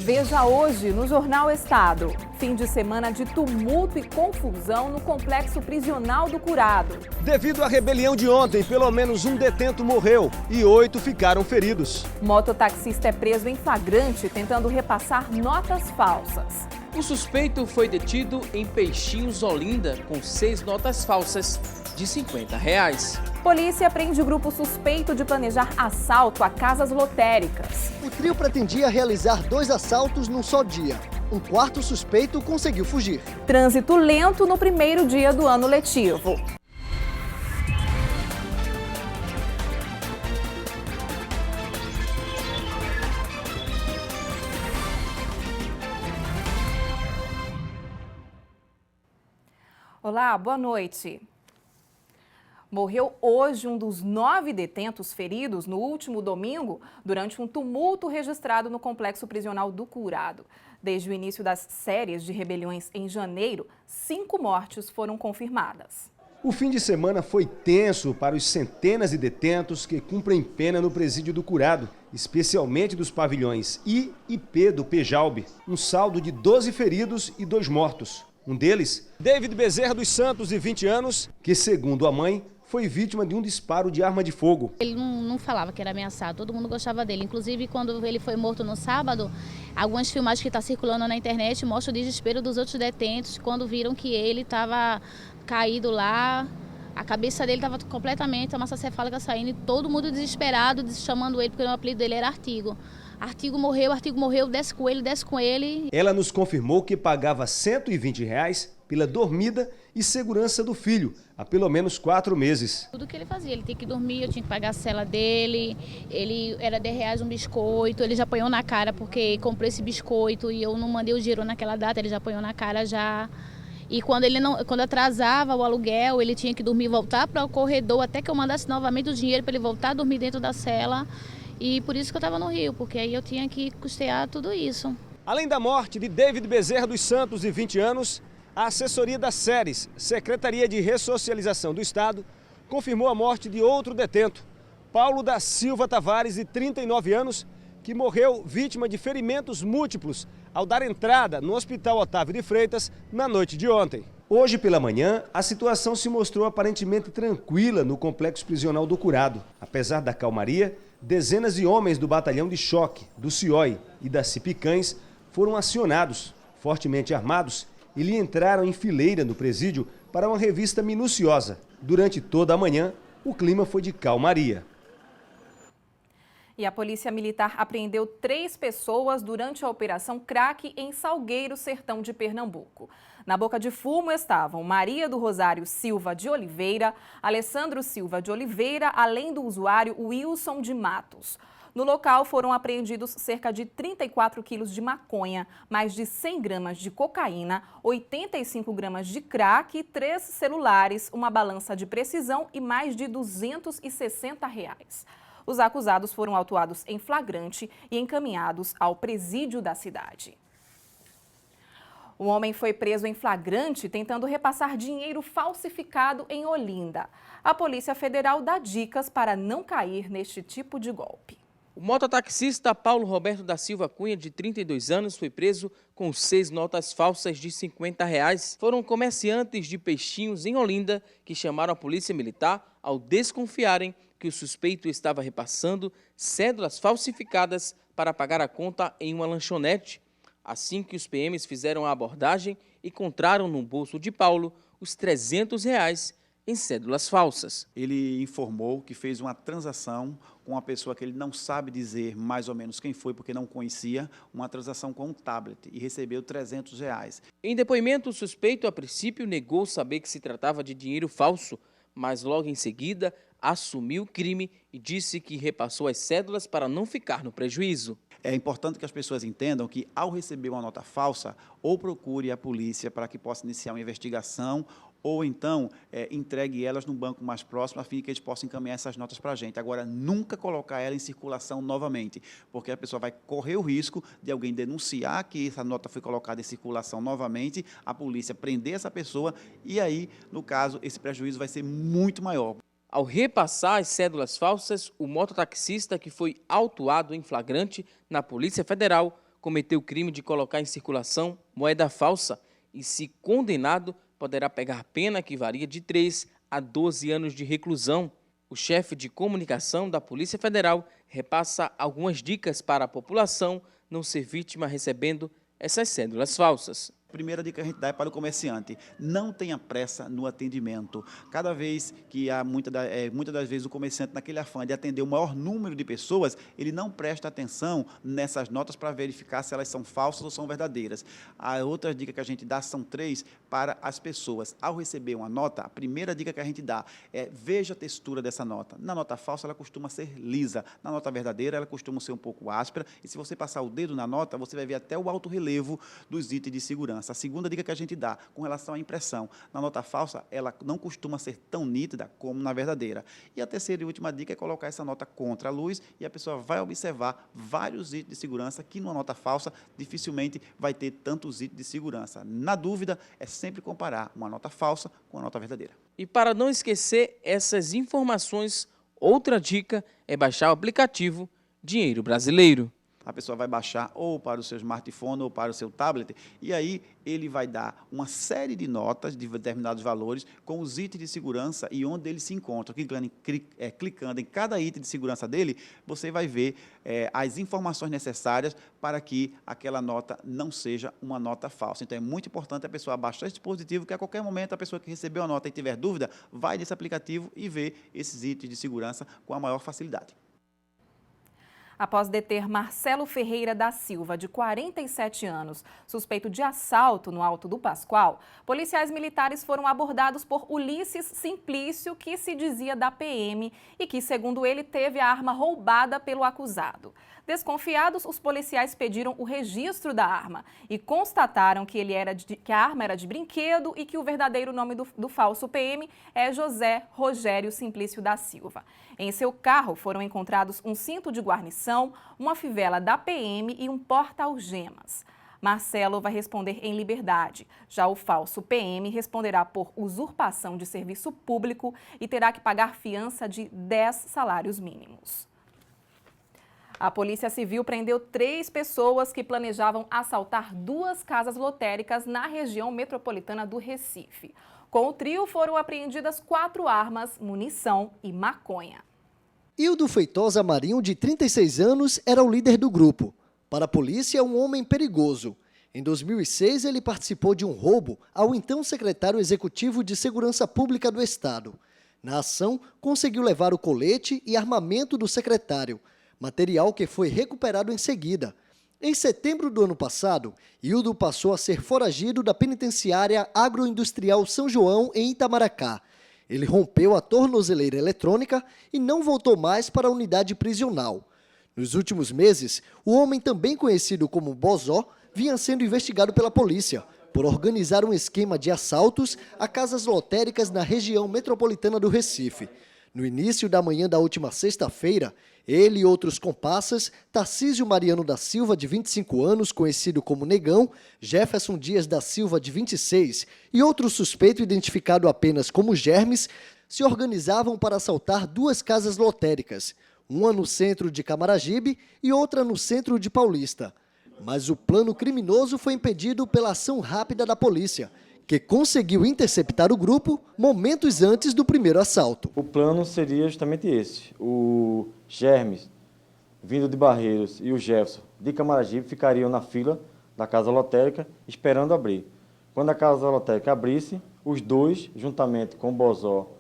Veja hoje no Jornal Estado. Fim de semana de tumulto e confusão no complexo prisional do Curado. Devido à rebelião de ontem, pelo menos um detento morreu e 8 ficaram feridos. Mototaxista é preso em flagrante tentando repassar notas falsas. O suspeito foi detido em Peixinhos, Olinda, com 6 notas falsas de R$50. Polícia prende grupo suspeito de planejar assalto a casas lotéricas. O trio pretendia realizar 2 assaltos num só dia. Um quarto suspeito conseguiu fugir. Trânsito lento no primeiro dia do ano letivo. Olá, boa noite. Morreu hoje um dos 9 detentos feridos no último domingo durante um tumulto registrado no complexo prisional do Curado. Desde o início das séries de rebeliões em janeiro, 5 mortes foram confirmadas. O fim de semana foi tenso para os centenas de detentos que cumprem pena no presídio do Curado, especialmente dos pavilhões I e P do Pejalbe. Um saldo de 12 feridos e 2 mortos. Um deles, David Bezerra dos Santos, de 20 anos, que, segundo a mãe, foi vítima de um disparo de arma de fogo. Ele não falava que era ameaçado, todo mundo gostava dele. Inclusive, quando ele foi morto no sábado, algumas filmagens que estão circulando na internet mostram o desespero dos outros detentos quando viram que ele estava caído lá. A cabeça dele estava completamente, a massa cefálica saindo, e todo mundo desesperado, chamando ele, porque o apelido dele era Artigo. Artigo morreu, desce com ele, desce com ele. Ela nos confirmou que pagava R$120 pela dormida e segurança do filho, há pelo menos 4 meses. Tudo que ele fazia, ele tinha que dormir, eu tinha que pagar a cela dele, ele era R$10 um biscoito, ele já apanhou na cara porque comprou esse biscoito e eu não mandei o dinheiro naquela data, ele já apanhou na cara já. E quando atrasava o aluguel, ele tinha que dormir e voltar para o corredor até que eu mandasse novamente o dinheiro para ele voltar a dormir dentro da cela. E por isso que eu estava no Rio, porque aí eu tinha que custear tudo isso. Além da morte de David Bezerra dos Santos, de 20 anos, a assessoria das SERES, Secretaria de Ressocialização do Estado, confirmou a morte de outro detento, Paulo da Silva Tavares, de 39 anos, que morreu vítima de ferimentos múltiplos ao dar entrada no Hospital Otávio de Freitas na noite de ontem. Hoje pela manhã, a situação se mostrou aparentemente tranquila no complexo prisional do Curado. Apesar da calmaria, dezenas de homens do batalhão de choque, do CIOI e da Cipicães foram acionados, fortemente armados, e lhe entraram em fileira no presídio para uma revista minuciosa. Durante toda a manhã, o clima foi de calmaria. E a Polícia Militar apreendeu 3 pessoas durante a Operação Crack em Salgueiro, sertão de Pernambuco. Na boca de fumo estavam Maria do Rosário Silva de Oliveira, Alessandro Silva de Oliveira, além do usuário Wilson de Matos. No local foram apreendidos cerca de 34 quilos de maconha, mais de 100 gramas de cocaína, 85 gramas de crack, 3 celulares, uma balança de precisão e mais de R$260. Os acusados foram autuados em flagrante e encaminhados ao presídio da cidade. Um homem foi preso em flagrante tentando repassar dinheiro falsificado em Olinda. A Polícia Federal dá dicas para não cair neste tipo de golpe. O mototaxista Paulo Roberto da Silva Cunha, de 32 anos, foi preso com 6 notas falsas de R$50. Foram comerciantes de Peixinhos, em Olinda, que chamaram a Polícia Militar ao desconfiarem que o suspeito estava repassando cédulas falsificadas para pagar a conta em uma lanchonete. Assim que os PMs fizeram a abordagem, encontraram no bolso de Paulo os R$300 em cédulas falsas. Ele informou que fez uma transação com uma pessoa que ele não sabe dizer mais ou menos quem foi, porque não conhecia, uma transação com um tablet, e recebeu R$300. Em depoimento, o suspeito, a princípio, negou saber que se tratava de dinheiro falso, mas logo em seguida assumiu o crime e disse que repassou as cédulas para não ficar no prejuízo. É importante que as pessoas entendam que, ao receber uma nota falsa, ou procure a polícia para que possa iniciar uma investigação, ou então entregue elas no banco mais próximo, a fim de que eles possam encaminhar essas notas para a gente. Agora, nunca colocar ela em circulação novamente, porque a pessoa vai correr o risco de alguém denunciar que essa nota foi colocada em circulação novamente, a polícia prender essa pessoa e aí, no caso, esse prejuízo vai ser muito maior. Ao repassar as cédulas falsas, o mototaxista, que foi autuado em flagrante na Polícia Federal, cometeu o crime de colocar em circulação moeda falsa e, se condenado, poderá pegar pena que varia de 3 a 12 anos de reclusão. O chefe de comunicação da Polícia Federal repassa algumas dicas para a população não ser vítima recebendo essas cédulas falsas. A primeira dica que a gente dá é para o comerciante: não tenha pressa no atendimento. Cada vez que há, muitas das vezes, o comerciante, naquele afã de atender o maior número de pessoas, ele não presta atenção nessas notas para verificar se elas são falsas ou são verdadeiras. A outra dica que a gente dá são 3 para as pessoas. Ao receber uma nota, a primeira dica que a gente dá é: veja a textura dessa nota. Na nota falsa, ela costuma ser lisa. Na nota verdadeira, ela costuma ser um pouco áspera. E se você passar o dedo na nota, você vai ver até o alto relevo dos itens de segurança. A segunda dica que a gente dá com relação à impressão: na nota falsa, ela não costuma ser tão nítida como na verdadeira. E a terceira e última dica é colocar essa nota contra a luz e a pessoa vai observar vários itens de segurança que numa nota falsa dificilmente vai ter tantos itens de segurança. Na dúvida, é sempre comparar uma nota falsa com a nota verdadeira. E para não esquecer essas informações, outra dica é baixar o aplicativo Dinheiro Brasileiro. A pessoa vai baixar ou para o seu smartphone ou para o seu tablet, e aí ele vai dar uma série de notas de determinados valores com os itens de segurança e onde ele se encontra. Clicando em cada item de segurança dele, você vai ver as informações necessárias para que aquela nota não seja uma nota falsa. Então, é muito importante a pessoa baixar esse dispositivo, que a qualquer momento a pessoa que recebeu a nota e tiver dúvida, vai nesse aplicativo e vê esses itens de segurança com a maior facilidade. Após deter Marcelo Ferreira da Silva, de 47 anos, suspeito de assalto no Alto do Pascoal, policiais militares foram abordados por Ulisses Simplício, que se dizia da PM e que, segundo ele, teve a arma roubada pelo acusado. Desconfiados, os policiais pediram o registro da arma e constataram que a arma era de brinquedo e que o verdadeiro nome do falso PM é José Rogério Simplício da Silva. Em seu carro foram encontrados um cinto de guarnição, uma fivela da PM e um porta-algemas. Marcelo vai responder em liberdade. Já o falso PM responderá por usurpação de serviço público e terá que pagar fiança de 10 salários mínimos. A Polícia Civil prendeu 3 pessoas que planejavam assaltar 2 casas lotéricas na região metropolitana do Recife. Com o trio foram apreendidas 4 armas, munição e maconha. Hildo Feitosa Marinho, de 36 anos, era o líder do grupo. Para a polícia, um homem perigoso. Em 2006, ele participou de um roubo ao então secretário executivo de Segurança Pública do Estado. Na ação, conseguiu levar o colete e armamento do secretário, material que foi recuperado em seguida. Em setembro do ano passado, Hildo passou a ser foragido da penitenciária agroindustrial São João, em Itamaracá. Ele rompeu a tornozeleira eletrônica e não voltou mais para a unidade prisional. Nos últimos meses, o homem, também conhecido como Bozó, vinha sendo investigado pela polícia por organizar um esquema de assaltos a casas lotéricas na região metropolitana do Recife. No início da manhã da última sexta-feira, ele e outros comparsas, Tarcísio Mariano da Silva, de 25 anos, conhecido como Negão, Jefferson Dias da Silva, de 26, e outro suspeito identificado apenas como Germes, se organizavam para assaltar 2 casas lotéricas, uma no centro de Camaragibe e outra no centro de Paulista. Mas o plano criminoso foi impedido pela ação rápida da polícia, que conseguiu interceptar o grupo momentos antes do primeiro assalto. O plano seria justamente esse. O Germes, vindo de Barreiros, e o Jefferson, de Camaragibe, ficariam na fila da casa lotérica esperando abrir. Quando a casa lotérica abrisse, os 2, juntamente com o Bozó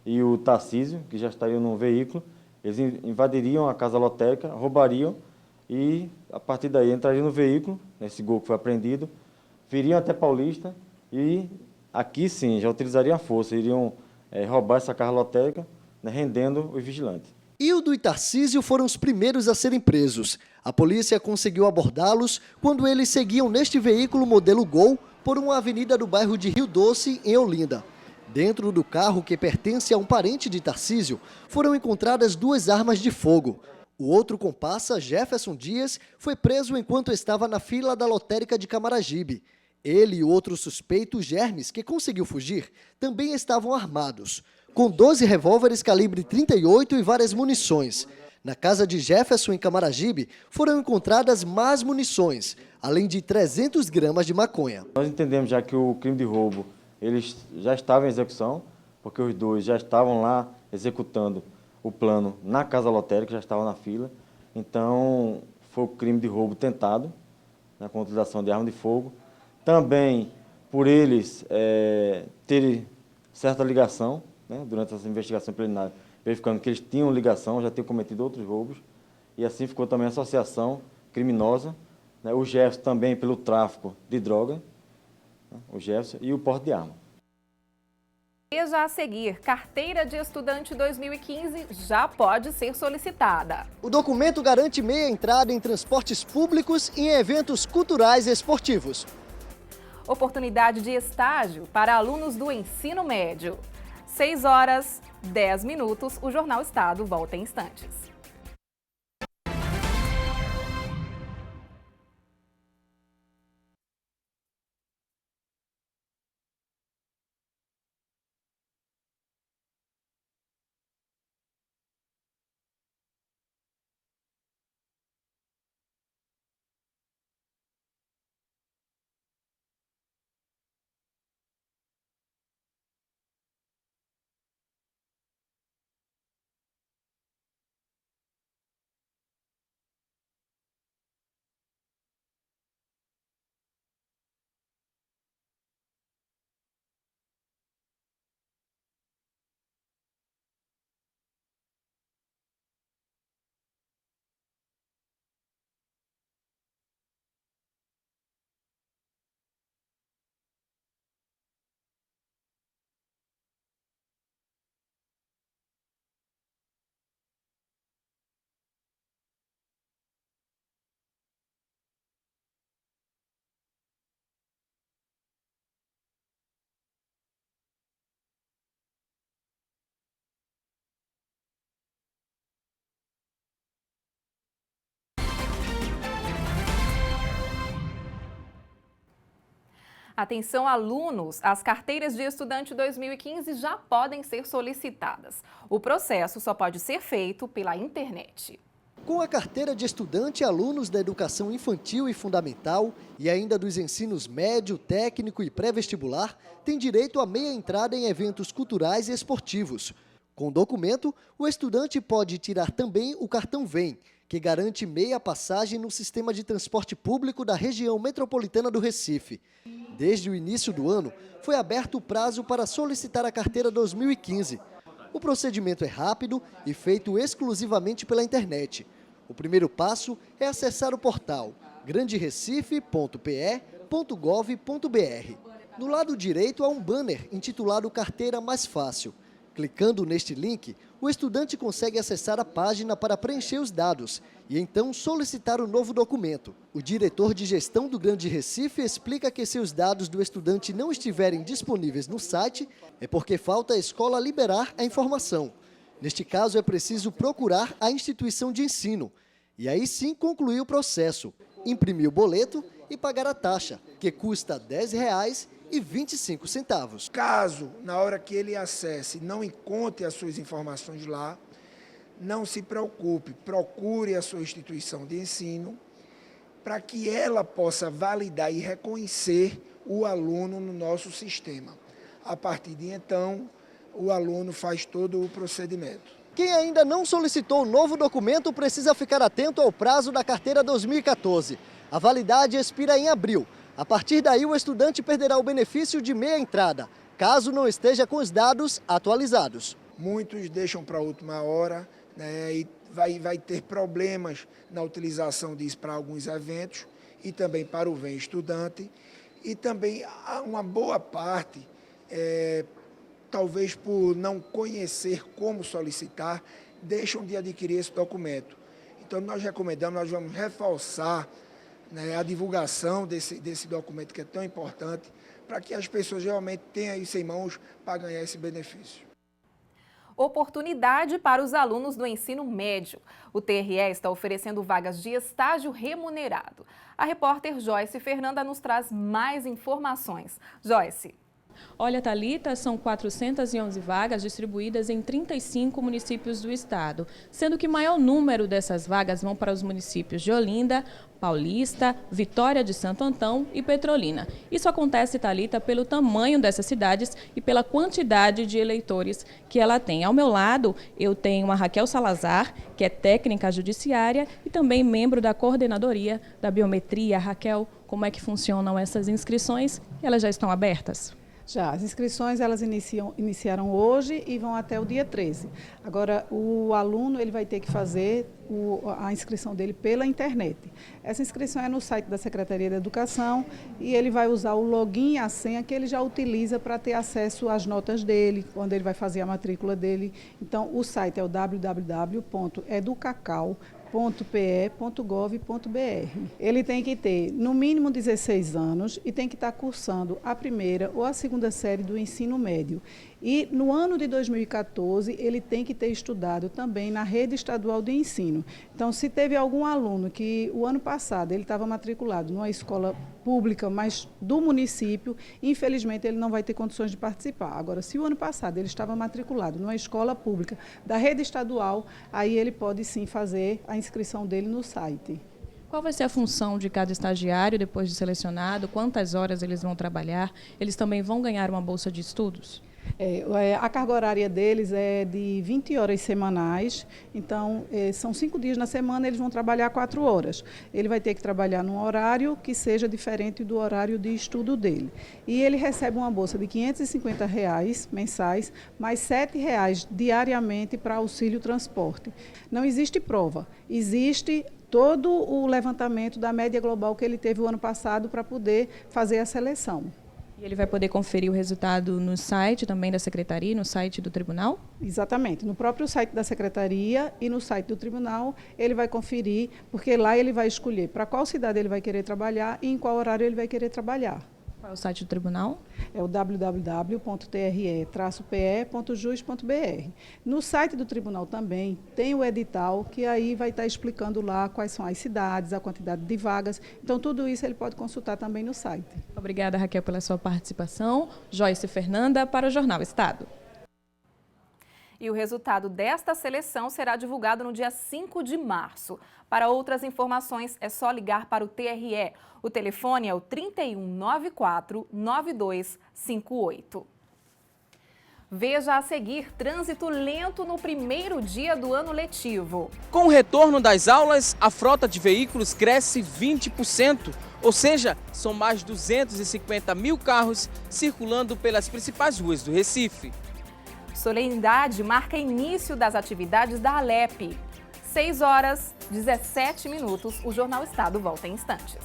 e o Tarcísio, que já estariam num veículo, eles invadiriam a casa lotérica, roubariam e, a partir daí, entrariam no veículo, nesse Gol que foi apreendido, viriam até Paulista e aqui sim já utilizariam a força, iriam roubar essa casa lotérica, rendendo os vigilantes. Hildo e Tarcísio foram os primeiros a serem presos. A polícia conseguiu abordá-los quando eles seguiam neste veículo modelo Gol por uma avenida do bairro de Rio Doce, em Olinda. Dentro do carro, que pertence a um parente de Tarcísio, foram encontradas 2 armas de fogo. O outro comparsa, Jefferson Dias, foi preso enquanto estava na fila da lotérica de Camaragibe. Ele e o outro suspeito, Germes, que conseguiu fugir, também estavam armados, com 12 revólveres calibre 38 e várias munições. Na casa de Jefferson, em Camaragibe, foram encontradas mais munições, além de 300 gramas de maconha. Nós entendemos já que o crime de roubo eles já estava em execução, porque os dois já estavam lá executando o plano na casa lotérica, já estavam na fila. Então, foi o crime de roubo tentado, né, com utilização de arma de fogo. Também, por eles terem certa ligação, né, durante essa investigação preliminar, verificando que eles tinham ligação, já tinham cometido outros roubos. E assim ficou também a associação criminosa, né, o Jefferson também pelo tráfico de droga, né, o Jefferson, e o porte de arma. Veja a seguir, carteira de estudante 2015 já pode ser solicitada. O documento garante meia entrada em transportes públicos e em eventos culturais e esportivos. Oportunidade de estágio para alunos do ensino médio. 6h10, o Jornal Estado volta em instantes. Atenção, alunos! As carteiras de estudante 2015 já podem ser solicitadas. O processo só pode ser feito pela internet. Com a carteira de estudante, alunos da educação infantil e fundamental e ainda dos ensinos médio, técnico e pré-vestibular têm direito a meia entrada em eventos culturais e esportivos. Com o documento, o estudante pode tirar também o cartão VEM, que garante meia passagem no sistema de transporte público da região metropolitana do Recife. Desde o início do ano, foi aberto o prazo para solicitar a carteira 2015. O procedimento é rápido e feito exclusivamente pela internet. O primeiro passo é acessar o portal granderecife.pe.gov.br. No lado direito há um banner intitulado Carteira Mais Fácil. Clicando neste link, o estudante consegue acessar a página para preencher os dados e então solicitar o novo documento. O diretor de gestão do Grande Recife explica que se os dados do estudante não estiverem disponíveis no site, é porque falta a escola liberar a informação. Neste caso, é preciso procurar a instituição de ensino e aí sim concluir o processo, imprimir o boleto e pagar a taxa, que custa R$ 10,25. Caso, na hora que ele acesse, não encontre as suas informações lá, não se preocupe, procure a sua instituição de ensino para que ela possa validar e reconhecer o aluno no nosso sistema. A partir de então, o aluno faz todo o procedimento. Quem ainda não solicitou o novo documento precisa ficar atento ao prazo da carteira 2014. A validade expira em abril. A partir daí, o estudante perderá o benefício de meia entrada, caso não esteja com os dados atualizados. Muitos deixam para a última hora, né, e vai ter problemas na utilização disso para alguns eventos e também para o VEM estudante. E também há uma boa parte, talvez por não conhecer como solicitar, deixam de adquirir esse documento. Então, nós recomendamos, nós vamos reforçar, né, a divulgação desse documento que é tão importante para que as pessoas realmente tenham isso em mãos para ganhar esse benefício. Oportunidade para os alunos do ensino médio. O TRE está oferecendo vagas de estágio remunerado. A repórter Joyce Fernanda nos traz mais informações. Joyce. Olha, Thalita, são 411 vagas distribuídas em 35 municípios do estado, sendo que o maior número dessas vagas vão para os municípios de Olinda, Paulista, Vitória de Santo Antão e Petrolina. Isso acontece, Thalita, pelo tamanho dessas cidades e pela quantidade de eleitores que ela tem. Ao meu lado, eu tenho a Raquel Salazar, que é técnica judiciária e também membro da coordenadoria da biometria. Raquel, como é que funcionam essas inscrições? Elas já estão abertas? Já, as inscrições elas iniciaram hoje e vão até o dia 13. Agora, o aluno ele vai ter que fazer a inscrição dele pela internet. Essa inscrição é no site da Secretaria da Educação e ele vai usar o login e a senha que ele já utiliza para ter acesso às notas dele, quando ele vai fazer a matrícula dele. Então, o site é o www.educacau.pe.gov.br. Ele tem que ter, no mínimo, 16 anos e tem que estar cursando a primeira ou a segunda série do ensino médio. E no ano de 2014, ele tem que ter estudado também na rede estadual de ensino. Então, se teve algum aluno que o ano passado ele estava matriculado numa escola pública, mas do município, infelizmente ele não vai ter condições de participar. Agora, se o ano passado ele estava matriculado numa escola pública da rede estadual, aí ele pode sim fazer a inscrição dele no site. Qual vai ser a função de cada estagiário depois de selecionado? Quantas horas eles vão trabalhar? Eles também vão ganhar uma bolsa de estudos? A carga horária deles é de 20 horas semanais, então são 5 dias na semana, eles vão trabalhar 4 horas. Ele vai ter que trabalhar num horário que seja diferente do horário de estudo dele. E ele recebe uma bolsa de R$ 550 mensais, mais R$ 7 diariamente para auxílio transporte. Não existe prova, existe todo o levantamento da média global que ele teve o ano passado para poder fazer a seleção. E ele vai poder conferir o resultado no site também da Secretaria, no site do Tribunal? Exatamente. No próprio site da Secretaria e no site do Tribunal, ele vai conferir, porque lá ele vai escolher para qual cidade ele vai querer trabalhar e em qual horário ele vai querer trabalhar. Qual é o site do Tribunal? É o www.tre-pe.jus.br. No site do Tribunal também tem o edital, que aí vai estar explicando lá quais são as cidades, a quantidade de vagas. Então, tudo isso ele pode consultar também no site. Obrigada, Raquel, pela sua participação. Joyce Fernanda, para o Jornal Estado. E o resultado desta seleção será divulgado no dia 5 de março. Para outras informações, é só ligar para o TRE. O telefone é o 3194-9258. Veja a seguir trânsito lento no primeiro dia do ano letivo. Com o retorno das aulas, a frota de veículos cresce 20%, ou seja, são mais de 250 mil carros circulando pelas principais ruas do Recife. Solenidade marca início das atividades da Alep. 6 horas, 17 minutos. O Jornal Estado volta em instantes.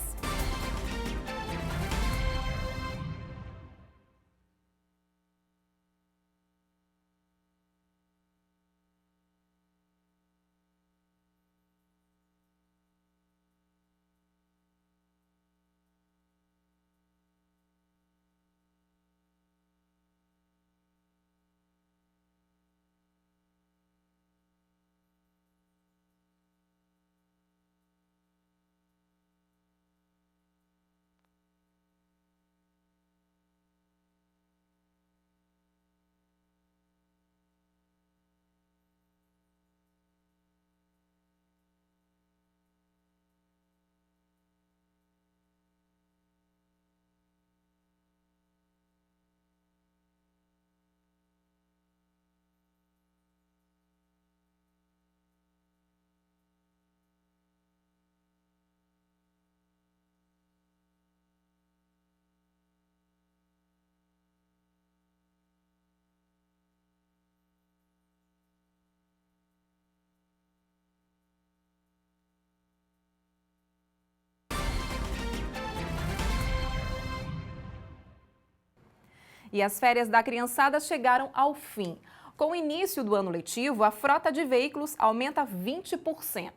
E as férias da criançada chegaram ao fim. Com o início do ano letivo, a frota de veículos aumenta 20%.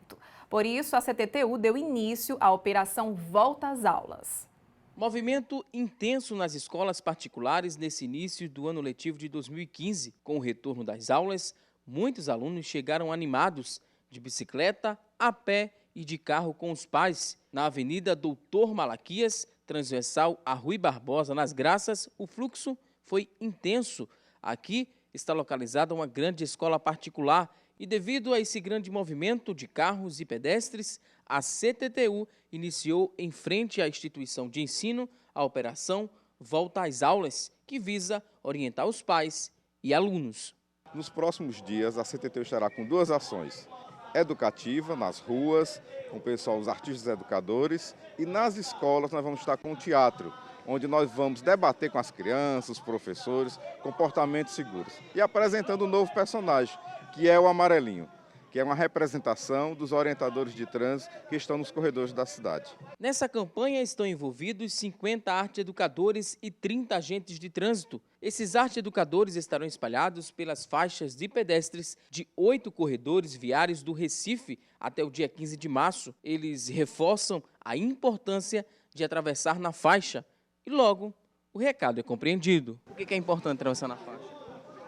Por isso, a CTTU deu início à operação Volta às Aulas. Movimento intenso nas escolas particulares nesse início do ano letivo de 2015. Com o retorno das aulas, muitos alunos chegaram animados, de bicicleta, a pé e de carro com os pais. Na Avenida Doutor Malaquias, transversal a Rui Barbosa, nas Graças, o fluxo foi intenso. Aqui está localizada uma grande escola particular e, devido a esse grande movimento de carros e pedestres, a CTTU iniciou, em frente à instituição de ensino, a operação Volta às Aulas, que visa orientar os pais e alunos. Nos próximos dias, a CTTU estará com 2 ações educativas nas ruas, com o pessoal, os artistas educadores, e nas escolas nós vamos estar com o teatro, onde nós vamos debater com as crianças, os professores, comportamentos seguros. E apresentando um novo personagem, que é o Amarelinho, que é uma representação dos orientadores de trânsito que estão nos corredores da cidade. Nessa campanha estão envolvidos 50 arte-educadores e 30 agentes de trânsito. Esses arte-educadores estarão espalhados pelas faixas de pedestres de 8 corredores viários do Recife até o dia 15 de março. Eles reforçam a importância de atravessar na faixa e logo o recado é compreendido. Por que é importante atravessar na faixa?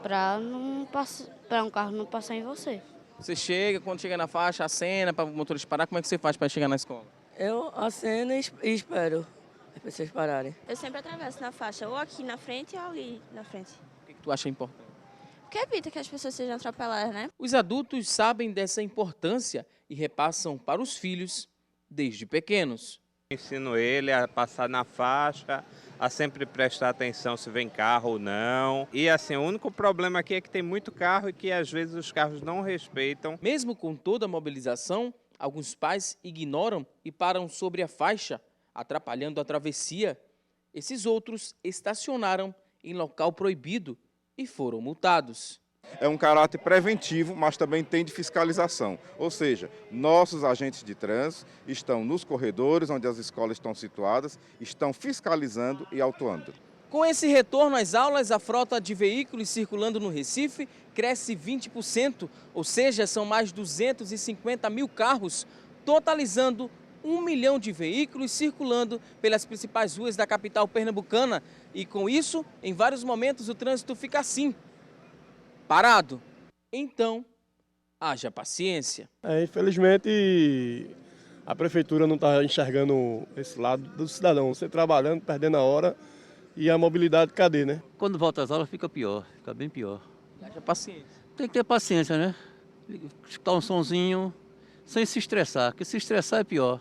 Para um carro não passar em você. Você chega, quando chega na faixa, acena para o motorista parar, como é que você faz para chegar na escola? Eu aceno e espero as pessoas pararem. Eu sempre atravesso na faixa, ou aqui na frente ou ali na frente. O que tu acha importante? Porque evita que as pessoas sejam atropeladas, né? Os adultos sabem dessa importância e repassam para os filhos desde pequenos. Ensino ele a passar na faixa, a sempre prestar atenção se vem carro ou não. E assim, o único problema aqui é que tem muito carro e que às vezes os carros não respeitam. Mesmo com toda a mobilização, alguns pais ignoram e param sobre a faixa, atrapalhando a travessia. Esses outros estacionaram em local proibido e foram multados. É um caráter preventivo, mas também tem de fiscalização. Ou seja, nossos agentes de trânsito estão nos corredores onde as escolas estão situadas, estão fiscalizando e autuando. Com esse retorno às aulas, a frota de veículos circulando no Recife cresce 20%, ou seja, são mais 250 mil carros, totalizando 1 milhão de veículos circulando pelas principais ruas da capital pernambucana. E com isso, em vários momentos, o trânsito fica assim, parado. Então, haja paciência. Infelizmente, a prefeitura não está enxergando esse lado do cidadão. Você trabalhando, perdendo a hora e a mobilidade, cadê, né? Quando volta às aulas fica pior, fica bem pior. Haja paciência. Tem que ter paciência, né? Escutar um sonzinho sem se estressar, porque se estressar é pior.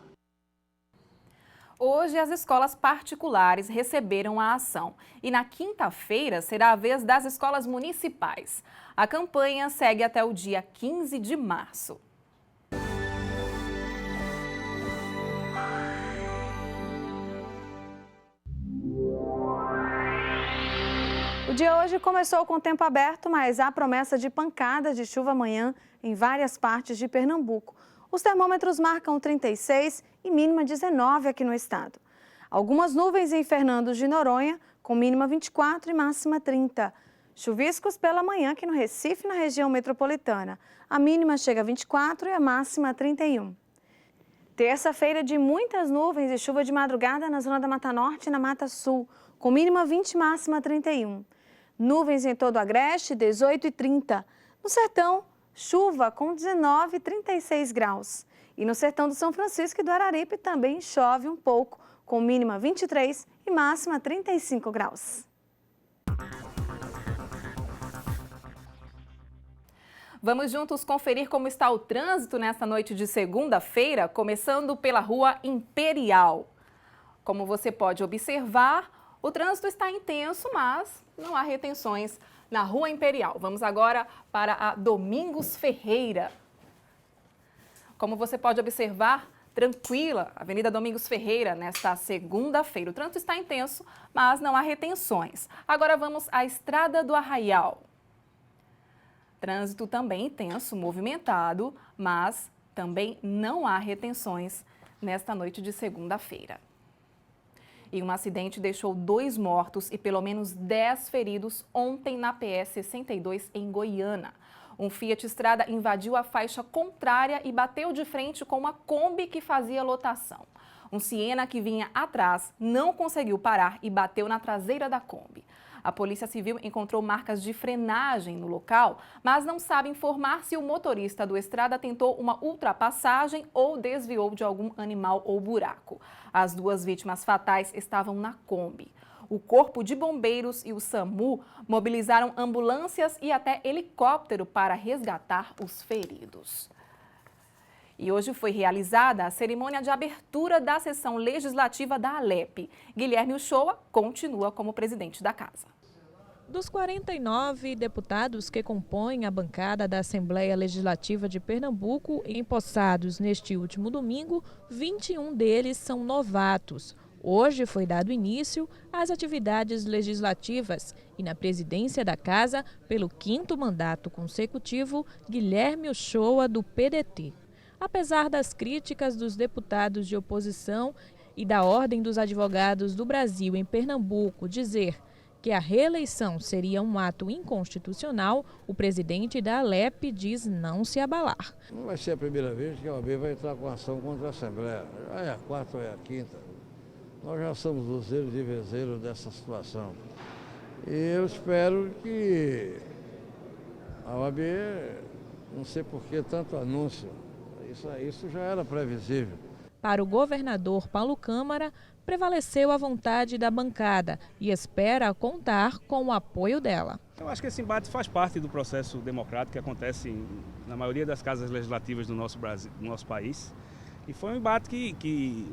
Hoje, as escolas particulares receberam a ação e na quinta-feira será a vez das escolas municipais. A campanha segue até o dia 15 de março. O dia hoje começou com o tempo aberto, mas há promessa de pancadas de chuva amanhã em várias partes de Pernambuco. Os termômetros marcam 36 e mínima 19 aqui no estado. Algumas nuvens em Fernando de Noronha, com mínima 24 e máxima 30. Chuviscos pela manhã aqui no Recife, na região metropolitana. A mínima chega a 24 e a máxima 31. Terça-feira de muitas nuvens e chuva de madrugada na zona da Mata Norte e na Mata Sul, com mínima 20 e máxima 31. Nuvens em todo o Agreste, 18 e 30. No Sertão, chuva com 19 e 36 graus. E no sertão do São Francisco e do Araripe também chove um pouco, com mínima 23 e máxima 35 graus. Vamos juntos conferir como está o trânsito nesta noite de segunda-feira, começando pela Rua Imperial. Como você pode observar, o trânsito está intenso, mas não há retenções na Rua Imperial. Vamos agora para a Domingos Ferreira. Como você pode observar, tranquila, Avenida Domingos Ferreira, nesta segunda-feira. O trânsito está intenso, mas não há retenções. Agora vamos à Estrada do Arraial. Trânsito também intenso, movimentado, mas também não há retenções nesta noite de segunda-feira. E um acidente deixou 2 mortos e pelo menos 10 feridos ontem na PS 62 em Goiânia. Um Fiat Strada invadiu a faixa contrária e bateu de frente com uma Kombi que fazia lotação. Um Siena que vinha atrás não conseguiu parar e bateu na traseira da Kombi. A Polícia Civil encontrou marcas de frenagem no local, mas não sabe informar se o motorista do Strada tentou uma ultrapassagem ou desviou de algum animal ou buraco. As 2 vítimas fatais estavam na Kombi. O Corpo de Bombeiros e o SAMU mobilizaram ambulâncias e até helicóptero para resgatar os feridos. E hoje foi realizada a cerimônia de abertura da sessão legislativa da Alep. Guilherme Uchoa continua como presidente da casa. Dos 49 deputados que compõem a bancada da Assembleia Legislativa de Pernambuco, empossados neste último domingo, 21 deles são novatos. Hoje foi dado início às atividades legislativas e na presidência da casa, pelo 5º mandato consecutivo, Guilherme Uchoa, do PDT. Apesar das críticas dos deputados de oposição e da Ordem dos Advogados do Brasil em Pernambuco dizer que a reeleição seria um ato inconstitucional, o presidente da Alep diz não se abalar. Não vai ser a primeira vez que a OAB vai entrar com ação contra a Assembleia. Já é a 4ª ou é a 5ª. Nós já somos luzeiros e vezeiros dessa situação. E eu espero que a OAB, não sei por que tanto anúncio, isso já era previsível. Para o governador Paulo Câmara, prevaleceu a vontade da bancada e espera contar com o apoio dela. Eu acho que esse embate faz parte do processo democrático que acontece na maioria das casas legislativas do nosso país. E foi um embate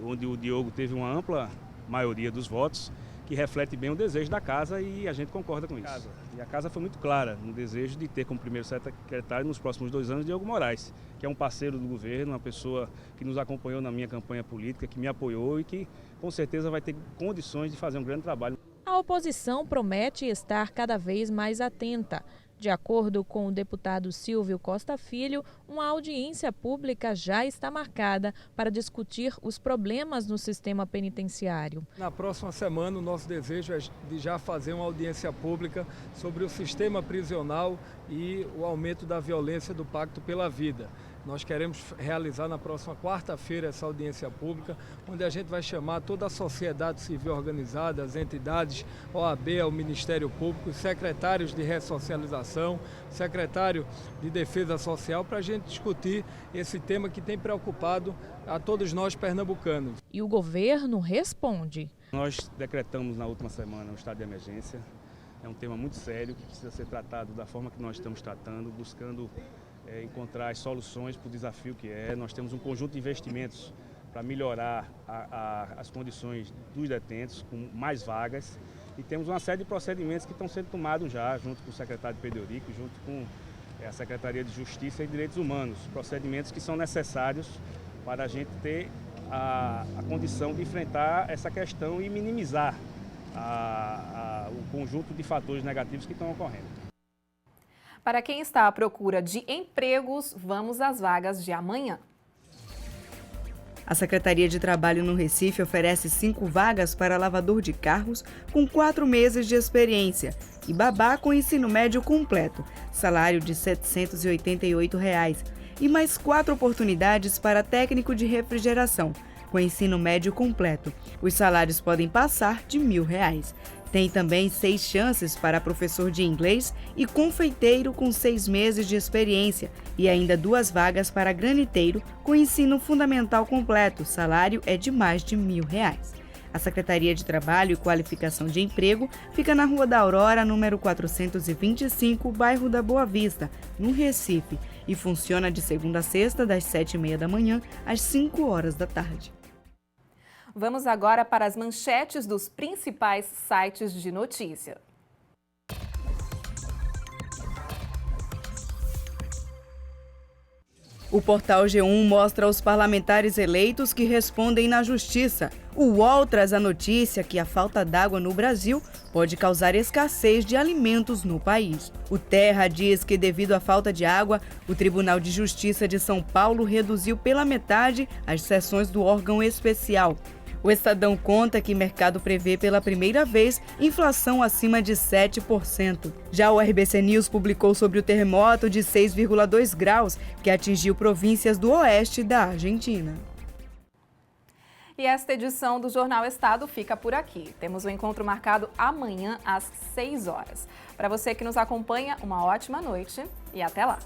onde o Diogo teve uma ampla maioria dos votos, que reflete bem o desejo da casa e a gente concorda com isso. E a casa foi muito clara no desejo de ter como primeiro secretário nos próximos 2 anos Diogo Moraes, que é um parceiro do governo, uma pessoa que nos acompanhou na minha campanha política, que me apoiou e que com certeza vai ter condições de fazer um grande trabalho. A oposição promete estar cada vez mais atenta. De acordo com o deputado Silvio Costa Filho, uma audiência pública já está marcada para discutir os problemas no sistema penitenciário. Na próxima semana, o nosso desejo é de já fazer uma audiência pública sobre o sistema prisional e o aumento da violência do Pacto pela Vida. Nós queremos realizar na próxima quarta-feira essa audiência pública, onde a gente vai chamar toda a sociedade civil organizada, as entidades, OAB, o Ministério Público, os secretários de ressocialização, secretário de Defesa Social, para a gente discutir esse tema que tem preocupado a todos nós pernambucanos. E o governo responde. Nós decretamos na última semana o estado de emergência. É um tema muito sério que precisa ser tratado da forma que nós estamos tratando, buscando encontrar as soluções para o desafio que é. Nós temos um conjunto de investimentos para melhorar as condições dos detentos, com mais vagas. E temos uma série de procedimentos que estão sendo tomados já, junto com o secretário Pedro Eurico, junto com a Secretaria de Justiça e Direitos Humanos. Procedimentos que são necessários para a gente ter a condição de enfrentar essa questão e minimizar o conjunto de fatores negativos que estão ocorrendo. Para quem está à procura de empregos, vamos às vagas de amanhã. A Secretaria de Trabalho no Recife oferece 5 vagas para lavador de carros com 4 meses de experiência e babá com ensino médio completo, salário de R$ 788, e mais 4 oportunidades para técnico de refrigeração, com ensino médio completo. Os salários podem passar de R$ 1.000. Tem também 6 chances para professor de inglês e confeiteiro com 6 meses de experiência e ainda 2 vagas para graniteiro com ensino fundamental completo. Salário é de mais de R$ 1.000. A Secretaria de Trabalho e Qualificação de Emprego fica na Rua da Aurora, número 425, bairro da Boa Vista, no Recife, e funciona de segunda a sexta, das 7h30 da manhã às 5 horas da tarde. Vamos agora para as manchetes dos principais sites de notícia. O portal G1 mostra os parlamentares eleitos que respondem na justiça. O UOL traz a notícia que a falta d'água no Brasil pode causar escassez de alimentos no país. O Terra diz que, devido à falta de água, o Tribunal de Justiça de São Paulo reduziu pela metade as sessões do órgão especial. O Estadão conta que o mercado prevê pela primeira vez inflação acima de 7%. Já o RBC News publicou sobre o terremoto de 6,2 graus que atingiu províncias do oeste da Argentina. E esta edição do Jornal Estado fica por aqui. Temos um encontro marcado amanhã às 6 horas. Para você que nos acompanha, uma ótima noite e até lá!